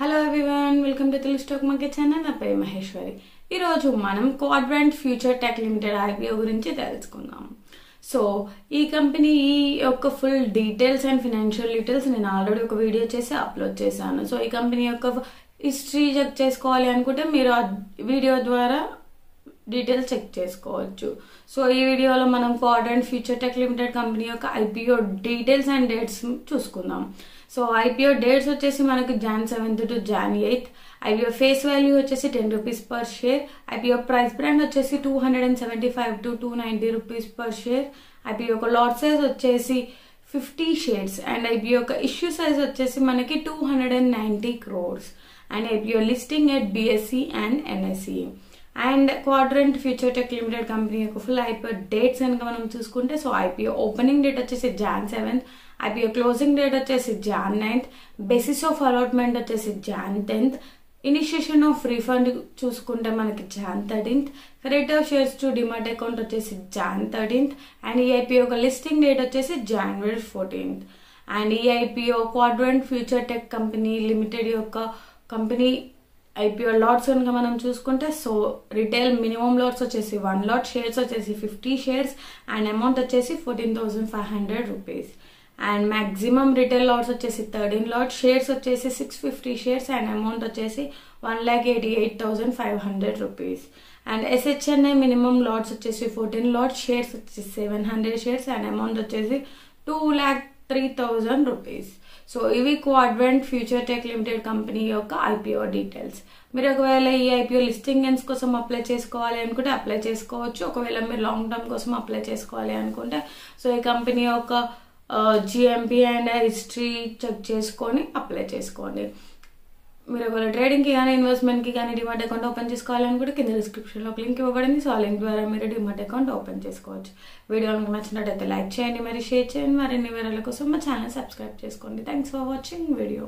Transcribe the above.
Hello everyone, welcome to Telugu stock market channel. నా పేరు మహేశ్వరి. ఈరోజు మనం quadrant future tech limited IPO గురించి తెలుసుకుందాం. సో ఈ కంపెనీ యొక్క full details and financial details నేను ఆల్రెడీ ఒక వీడియో చేసి అప్లోడ్ చేశాను. సో ఈ కంపెనీ యొక్క హిస్టరీ చెక్ చేసుకోవాలి అనుకుంటే మీరు ఆ వీడియో ద్వారా డీటెయిల్స్ చెక్ చేసుకోవచ్చు. సో ఈ వీడియోలో మనం quadrant future tech limited company యొక్క ఐపీఓ డీటెయిల్స్ అండ్ డేట్స్ చూసుకుందాం. సో ఐపీఓ డేట్స్ వచ్చేసి మనకు Jan 7th to Jan 8th. IPO face value వచ్చేసి ₹10 per share. IPO price brand వచ్చేసి 275 to 290 rupees per share. IPO యొక్క లాట్ సైజ్ వచ్చేసి 50 shares and IPO యొక్క issue size వచ్చేసి మనకి 290 crores and IPO listing at BSE and NSE. And quadrant future tech limited company యొక్క full IPO dates కనుక మనం చూసుకుంటే, సో ఐపీఓ ఓపెనింగ్ డేట్ వచ్చేసి Jan 7th, IPO closing date వచ్చేసి Jan 9th, basis of allotment వచ్చేసి Jan 10th, initiation of refund చూసుకుంటే మనకి Jan 13th, credit of shares to demat account వచ్చేసి Jan 13th అండ్ ఈ ఐపీఓ యొక్క listing date వచ్చేసి January 14th. And ఈ IPO quadrant future tech company limited యొక్క company IPO LADS కనుక మనం చూసుకుంటే, సో రిటైల్ మినిమం లాట్స్ వచ్చేసి 1 lot, షేర్స్ వచ్చేసి 50 shares అండ్ అమౌంట్ వచ్చేసి 14,500 rupees. And maximum retail LADS వచ్చేసి 13 lot, షేర్స్ వచ్చేసి 650 shares అండ్ అమౌంట్ వచ్చేసి 1,88,500 rupees. And SHNI minimum LADS వచ్చేసి 14 lot, షేర్స్ వచ్చేసి 700 shares అండ్ అమౌంట్ వచ్చేసి 2,03,000 రూపీస్. సో ఇవి quadrant future tech limited company యొక్క ఐపీఓ డీటెయిల్స్. మీరు ఒకవేళ ఈ ఐపీఓ లిస్టింగ్ గెయిన్స్ కోసం అప్లై చేసుకోవాలి అనుకుంటే అప్లై చేసుకోవచ్చు. ఒకవేళ మీరు లాంగ్ టర్మ్ కోసం అప్లై చేసుకోవాలి అనుకుంటే, సో ఈ కంపెనీ యొక్క GMP అండ్ హిస్టరీ చెక్ చేసుకొని అప్లై చేసుకోండి. మీరు ఒకవేళ ట్రేడింగ్కి కానీ ఇన్వెస్ట్మెంట్కి కానీ డిమాట్ అకౌంట్ ఓపెన్ చేసుకోవాలనుకుంటే కింద డిస్క్రిప్షన్లో ఒక లింక్ ఇవ్వబడింది. సో ఆ లింక్ ద్వారా మీరు డిమాట్ అకౌంట్ ఓపెన్ చేసుకోవచ్చు. వీడియో మీకు నచ్చినట్టయితే లైక్ చేయండి, మరి షేర్ చేయండి. మరిన్ని వివరాల కోసం మా ఛానల్ సబ్స్క్రైబ్ చేసుకోండి. Thanks for watching video.